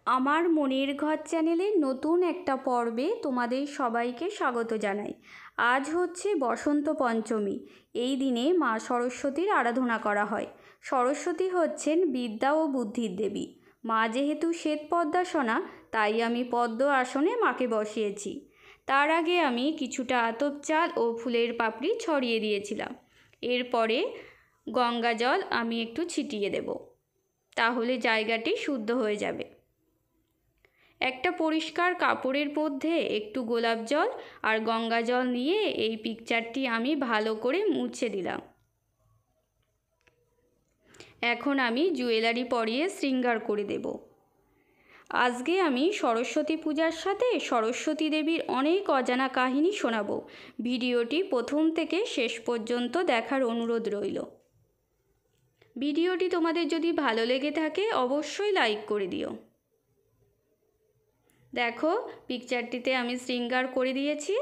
আমার মনের ঘর চ্যানেলের নতুন একটা পর্বে তোমাদের সবাইকে স্বাগত জানাই। আজ হচ্ছে বসন্ত পঞ্চমী। এই দিনে মা সরস্বতীর আরাধনা করা হয়। সরস্বতী হচ্ছেন বিদ্যা ও বুদ্ধির দেবী। মা যেহেতু শ্বেত পদ্মাসনা, তাই আমি পদ্ম আসনে মাকে বসিয়েছি। তার আগে আমি কিছুটা আতপ চাল ও ফুলের পাপড়ি ছড়িয়ে দিয়েছিলাম। এরপরে গঙ্গা জল আমি একটু ছিটিয়ে দেব, তাহলে জায়গাটি শুদ্ধ হয়ে যাবে। একটা পরিষ্কার কাপড়ের মধ্যে একটু গোলাপ জল আর গঙ্গা জল নিয়ে এই পিকচারটি আমি ভালো করে মুছে দিলাম। এখন আমি জুয়েলারি পরিয়ে শৃঙ্গার করে দেব। আজকে আমি সরস্বতী পূজার সাথে সরস্বতী দেবীর অনেক অজানা কাহিনী শোনাবো। ভিডিওটি প্রথম থেকে শেষ পর্যন্ত দেখার অনুরোধ রইল। ভিডিওটি তোমাদের যদি ভালো লেগে থাকে অবশ্যই লাইক করে দিও। দেখো, পিকচারটিতে আমি শৃঙ্গার করে দিয়েছি।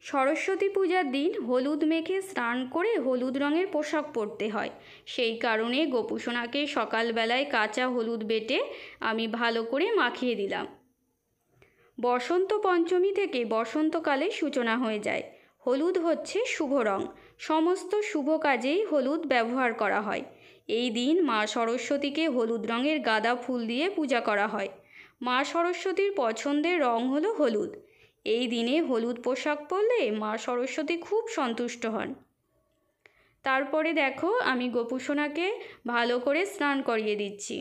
সরস্বতী পূজার দিন হলুদ মেখে স্নান করে হলুদ রঙের পোশাক পরতে হয়। সেই কারণে গোপুসোনাকে সকালবেলায় কাঁচা হলুদ বেটে আমি ভালো করে মাখিয়ে দিলাম। বসন্ত পঞ্চমী থেকে বসন্তকালে সূচনা হয়ে যায়। হলুদ হচ্ছে শুভ রং। সমস্ত শুভ কাজেই হলুদ ব্যবহার করা হয়। এই দিন মা সরস্বতীকে হলুদ রঙের গাঁদা ফুল দিয়ে পূজা করা হয়। মা সরস্বতীর পছন্দের রং হলো হলুদ। এই দিনে হলুদ পোশাক পরলে মা সরস্বতী খুব সন্তুষ্ট হন। তারপরে দেখো, আমি গোপুসোনাকে ভালো করে স্নান করিয়ে দিচ্ছি।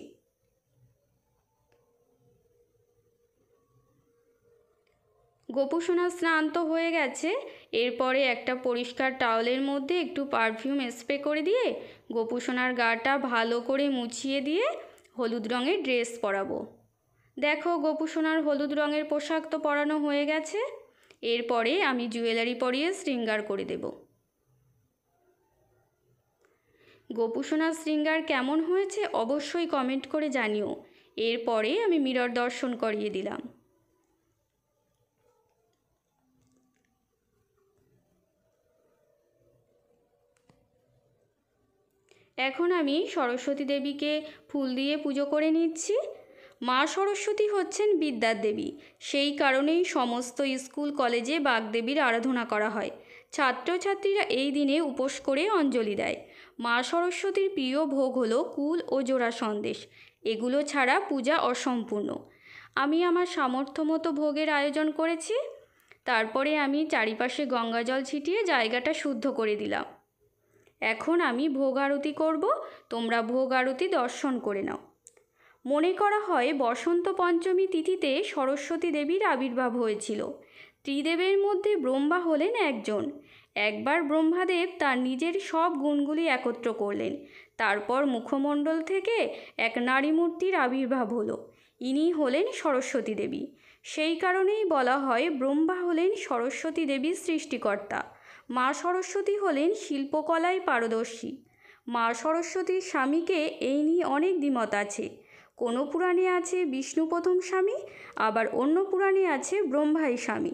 গোপুসোনা স্নান তো হয়ে গেছে। এরপরে একটা পরিষ্কার টাওয়ালের মধ্যে একটু পারফিউম স্প্রে করে দিয়ে গোপুসোনার গাটা ভালো করে মুছিয়ে দিয়ে হলুদ রঙের ড্রেস পরাবো। দেখো, গোপুসোনার হলুদ রঙের পোশাক তো পরানো হয়ে গেছে। এরপরে আমি জুয়েলারি পরিয়ে শৃঙ্গার করে দেব। গোপুসোনার শৃঙ্গার কেমন হয়েছে অবশ্যই কমেন্ট করে জানিও। এরপরে আমি মিরর দর্শন করিয়ে দিলাম। এখন আমি সরস্বতী দেবীকে ফুল দিয়ে পুজো করে নিচ্ছি। মা সরস্বতী হচ্ছেন বিদ্যার দেবী। সেই কারণেই সমস্ত স্কুল কলেজে বাগদেবীর আরাধনা করা হয়। ছাত্রছাত্রীরা এই দিনে উপোস করে অঞ্জলি দেয়। মা সরস্বতীর প্রিয় ভোগ হলো কুল ও জোড়া সন্দেশ। এগুলো ছাড়া পূজা অসম্পূর্ণ। আমি আমার সামর্থ্য মতো ভোগের আয়োজন করেছি। তারপরে আমি চারিপাশে গঙ্গা জল ছিটিয়ে জায়গাটা শুদ্ধ করে দিলাম। এখন আমি ভোগ আরতি করব। তোমরা ভোগ আরতি দর্শন করে নাও। মনে করা হয় বসন্ত পঞ্চমী তিথিতে সরস্বতী দেবীর আবির্ভাব হয়েছিল। ত্রিদেবের মধ্যে ব্রহ্মা হলেন একজন। একবার ব্রহ্মাদেব তার নিজের সব গুণগুলি একত্র করলেন। তারপর মুখমণ্ডল থেকে এক নারী মূর্তির আবির্ভাব হলো। ইনি হলেন সরস্বতী দেবী। সেই কারণেই বলা হয় ব্রহ্মা হলেন সরস্বতী দেবীর সৃষ্টিকর্তা। মা সরস্বতী হলেন শিল্পকলায় পারদর্শী। মা সরস্বতীর স্বামীকে এই নিয়ে অনেক দ্বিমত আছে। কোনো পুরাণে আছে বিষ্ণু প্রথম স্বামী, আবার অন্য পুরাণে আছে ব্রহ্মাই স্বামী।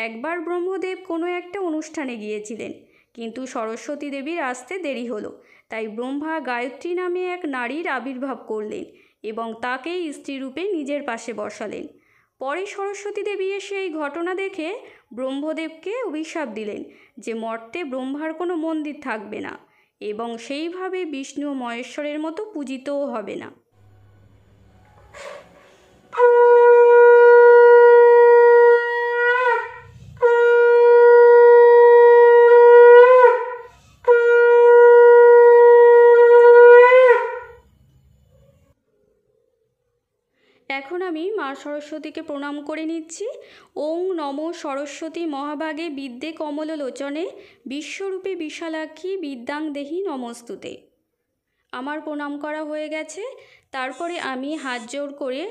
একবার ব্রহ্মদেব কোনো একটা অনুষ্ঠানে গিয়েছিলেন, কিন্তু সরস্বতী দেবীর আসতে দেরি হলো। তাই ব্রহ্মা গায়ত্রী নামে এক নারীর আবির্ভাব করলেন এবং তাকেই স্ত্রীরূপে নিজের পাশে বসালেন। পরে সরস্বতী দেবী এসে এই ঘটনা দেখে ব্রহ্মদেবকে অভিশাপ দিলেন যে মর্তে ব্রহ্মার কোনো মন্দির থাকবে না এবং সেইভাবে বিষ্ণু ও মহেশ্বরের মতো পূজিতও হবে না। এখন আমি মা সরস্বতীকে প্রণাম করে নিচ্ছি। ওং নমো সরস্বতী মহাভাগে বিদ্যে কমললোচনে বিশ্বরূপে বিশালাক্ষী বিদ্যাং দেহি নমস্তুতে। আমার প্রণাম করা হয়ে গেছে। তারপরে আমি হাত জোড় করে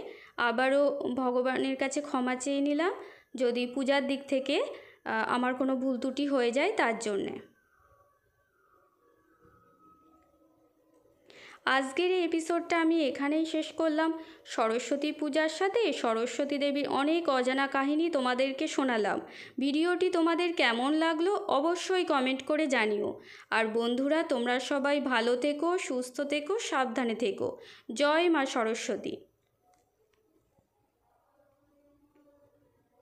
আবারও ভগবানের কাছে ক্ষমা চেয়ে নিলাম, যদি পূজার দিক থেকে আমার কোনো ভুল ত্রুটি হয়ে যায় তার জন্যে। আজকের এই এপিসোডটা আমি এখানেই শেষ করলাম। সরস্বতী পূজার সাথে সরস্বতী দেবীর অনেক অজানা কাহিনী তোমাদেরকে শোনালাম। ভিডিওটি তোমাদের কেমন লাগলো অবশ্যই কমেন্ট করে জানিও। আর বন্ধুরা, তোমরা সবাই ভালো থেকো, সুস্থ থেকো, সাবধানে থেকো। জয় মা সরস্বতী।